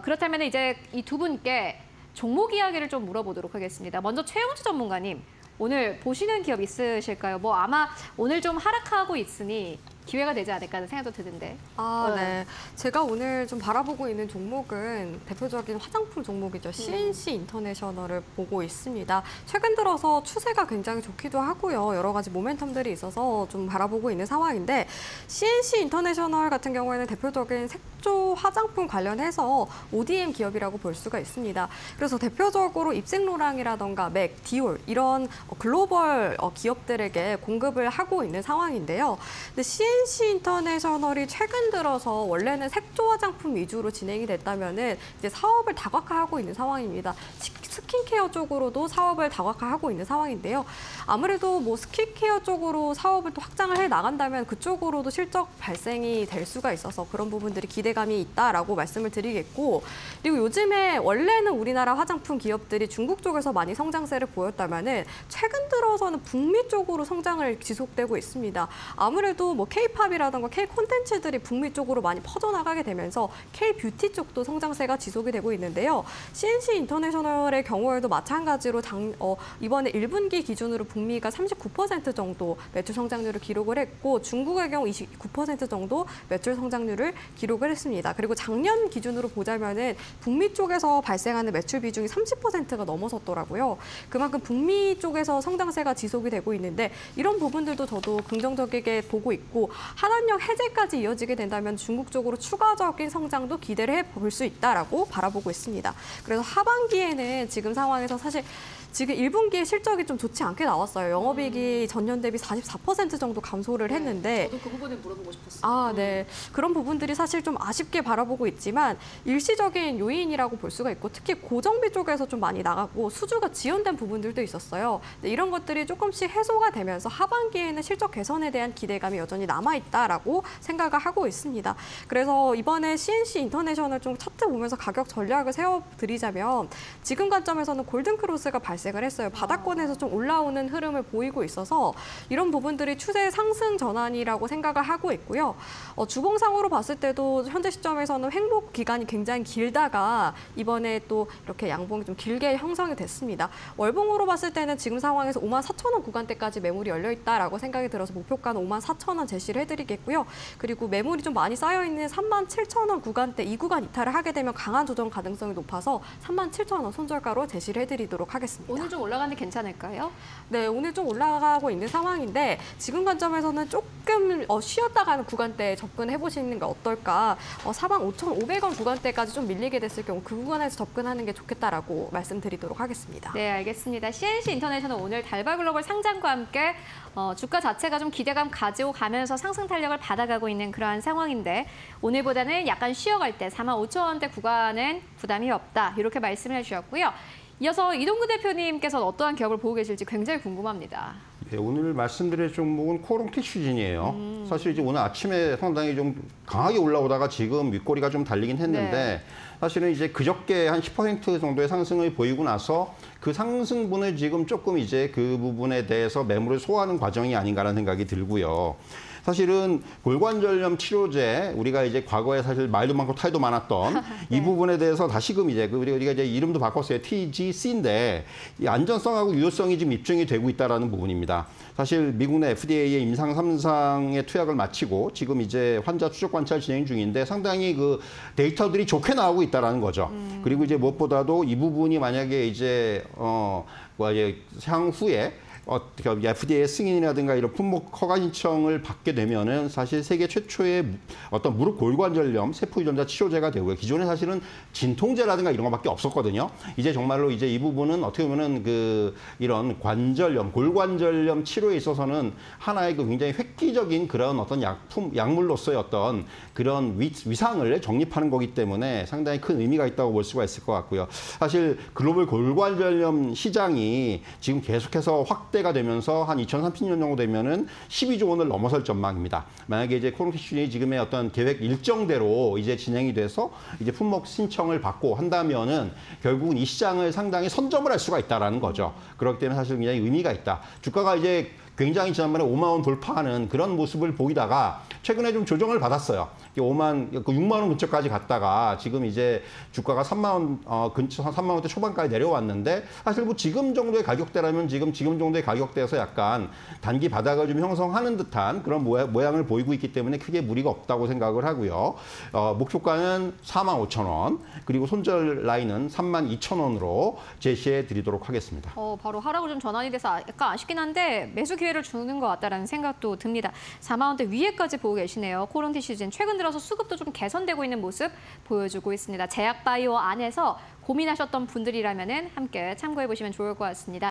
그렇다면 이제 이 두 분께 종목 이야기를 좀 물어보도록 하겠습니다. 먼저 최영주 전문가님, 오늘 보시는 기업 있으실까요? 뭐 아마 오늘 좀 하락하고 있으니 기회가 되지 않을까 하는 생각도 드는데. 네. 제가 오늘 좀 바라보고 있는 종목은 대표적인 화장품 종목이죠. CNC 인터내셔널을 보고 있습니다. 최근 들어서 추세가 굉장히 좋기도 하고요. 여러 가지 모멘텀들이 있어서 좀 바라보고 있는 상황인데 CNC 인터내셔널 같은 경우에는 대표적인 색조 화장품 관련해서 ODM 기업이라고 볼 수가 있습니다. 그래서 대표적으로 입생로랑이라던가 맥, 디올 이런 글로벌 기업들에게 공급을 하고 있는 상황인데요. 근데 CNC 인터내셔널이 최근 들어서 원래는 색조 화장품 위주로 진행이 됐다면은 이제 사업을 다각화하고 있는 상황입니다. 스킨케어 쪽으로도 사업을 다각화하고 있는 상황인데요. 아무래도 뭐 스킨케어 쪽으로 사업을 또 확장을 해 나간다면 그쪽으로도 실적 발생이 될 수가 있어서 그런 부분들이 기대감이 있다라고 말씀을 드리겠고, 그리고 요즘에 원래는 우리나라 화장품 기업들이 중국 쪽에서 많이 성장세를 보였다면은 최근 들어서는 북미 쪽으로 성장을 지속되고 있습니다. 아무래도 뭐 K-팝이라던가 K-콘텐츠들이 북미 쪽으로 많이 퍼져나가게 되면서 K-뷰티 쪽도 성장세가 지속이 되고 있는데요. CNC 인터내셔널의 경우에도 마찬가지로 이번에 1분기 기준으로 북미가 39% 정도 매출 성장률을 기록을 했고 중국의 경우 29% 정도 매출 성장률을 기록을 했습니다. 그리고 작년 기준으로 보자면은 북미 쪽에서 발생하는 매출 비중이 30%가 넘어섰더라고요. 그만큼 북미 쪽에서 성장세가 지속이 되고 있는데 이런 부분들도 저도 긍정적이게 보고 있고 한한령 해제까지 이어지게 된다면 중국 쪽으로 추가적인 성장도 기대를 해볼 수 있다라고 바라보고 있습니다. 그래서 하반기에는 지금 상황에서 사실 지금 1분기에 실적이 좀 좋지 않게 나왔어요. 영업이익이 전년 대비 44% 정도 감소를 했는데 저도 그 부분을 물어보고 싶었어요. 네. 그런 부분들이 사실 좀 아쉽게 바라보고 있지만 일시적인 요인이라고 볼 수가 있고 특히 고정비 쪽에서 좀 많이 나가고 수주가 지연된 부분들도 있었어요. 이런 것들이 조금씩 해소가 되면서 하반기에는 실적 개선에 대한 기대감이 여전히 남아있다라고 생각을 하고 있습니다. 그래서 이번에 CNC 인터내셔널 좀 차트 보면서 가격 전략을 세워드리자면 지금 관점에서는 골든크로스가 발생을 했어요. 바닥권에서 좀 올라오는 흐름을 보이고 있어서 이런 부분들이 추세 상승 전환이라고 생각을 하고 있고요. 주봉상으로 봤을 때도 현재 시점에서는 횡보 기간이 굉장히 길다가 이번에 또 이렇게 양봉이 좀 길게 형성이 됐습니다. 월봉으로 봤을 때는 지금 상황에서 54,000원 구간대까지 매물이 열려 있다라고 생각이 들어서 목표가는 54,000원 제시를 해드리겠고요. 그리고 매물이 좀 많이 쌓여 있는 37,000원 구간대 이 구간 이탈을 하게 되면 강한 조정 가능성이 높아서 37,000원 손절가로 제시를 해드리도록 하겠습니다. 오늘 좀 올라가는데 괜찮을까요? 네, 오늘 좀 올라가고 있는 상황인데 지금 관점에서는 조금 쉬었다 가는 구간대에 접근해 보시는 게 어떨까. 45,500원 구간대까지 좀 밀리게 됐을 경우 그 구간에서 접근하는 게 좋겠다라고 말씀드리도록 하겠습니다. 네, 알겠습니다. CNC 인터내셔널 오늘 달바글로벌 상장과 함께 주가 자체가 좀 기대감 가지고 가면서 상승 탄력을 받아가고 있는 그러한 상황인데 오늘보다는 약간 쉬어갈 때 45,000원대 구간은 부담이 없다. 이렇게 말씀을 해주셨고요. 이어서 이동구 대표님께서는 어떠한 기업을 보고 계실지 굉장히 궁금합니다. 네, 오늘 말씀드릴 종목은 코롱 티슈진이에요. 사실 이제 오늘 아침에 상당히 좀 강하게 올라오다가 지금 윗꼬리가 좀 달리긴 했는데 네. 사실은 이제 그저께 한 10% 정도의 상승을 보이고 나서 그 상승분을 지금 조금 이제 그 부분에 대해서 매물을 소화하는 과정이 아닌가라는 생각이 들고요. 사실은 골관절염 치료제 우리가 이제 과거에 사실 말도 많고 탈도 많았던 네. 이 부분에 대해서 다시금 이제 우리가 이제 이름도 바꿨어요. TGC인데 이 안전성하고 유효성이 지금 입증이 되고 있다라는 부분입니다. 사실 미국 내 FDA의 임상 3상의 투약을 마치고 지금 이제 환자 추적 관찰 진행 중인데 상당히 그 데이터들이 좋게 나오고 있다라는 거죠. 그리고 이제 무엇보다도 이 부분이 만약에 이제 향후에 FDA 승인이라든가 이런 품목 허가 신청을 받게 되면은 사실 세계 최초의 어떤 무릎 골관절염 세포 유전자 치료제가 되고요. 기존에 사실은 진통제라든가 이런 것밖에 없었거든요. 이제 정말로 이제 이 부분은 어떻게 보면은 이런 관절염, 골관절염 치료에 있어서는 하나의 굉장히 획기적인 그런 어떤 약물로서의 어떤 그런 위상을 정립하는 거기 때문에 상당히 큰 의미가 있다고 볼 수가 있을 것 같고요. 사실 글로벌 골관절염 시장이 지금 계속해서 확대가 되면서 한 2030년 정도 되면은 12조 원을 넘어설 전망입니다. 만약에 이제 코롱 티슈진이 지금의 어떤 계획 일정대로 이제 진행이 돼서 이제 품목 신청을 받고 한다면은 결국은 이 시장을 상당히 선점을 할 수가 있다라는 거죠. 그렇기 때문에 사실 굉장히 의미가 있다. 주가가 이제 굉장히 지난번에 5만 원 돌파하는 그런 모습을 보이다가 최근에 좀 조정을 받았어요. 6만 원 근처까지 갔다가 지금 이제 주가가 3만 원 근처 3만 원대 초반까지 내려왔는데 사실 뭐 지금 정도의 가격대라면 지금 정도의 가격대에서 약간 단기 바닥을 좀 형성하는 듯한 그런 모양을 보이고 있기 때문에 크게 무리가 없다고 생각을 하고요. 목표가는 4만 5천 원 그리고 손절 라인은 3만 2천 원으로 제시해 드리도록 하겠습니다. 바로 하락을 좀 전환이 돼서 약간 아쉽긴 한데 매수 기회를 주는 것 같다라는 생각도 듭니다. 4만 원대 위에까지 보고 계시네요. 코롱티 시즌 최근 들어서 수급도 좀 개선되고 있는 모습 보여주고 있습니다. 제약바이오 안에서 고민하셨던 분들이라면 함께 참고해 보시면 좋을 것 같습니다.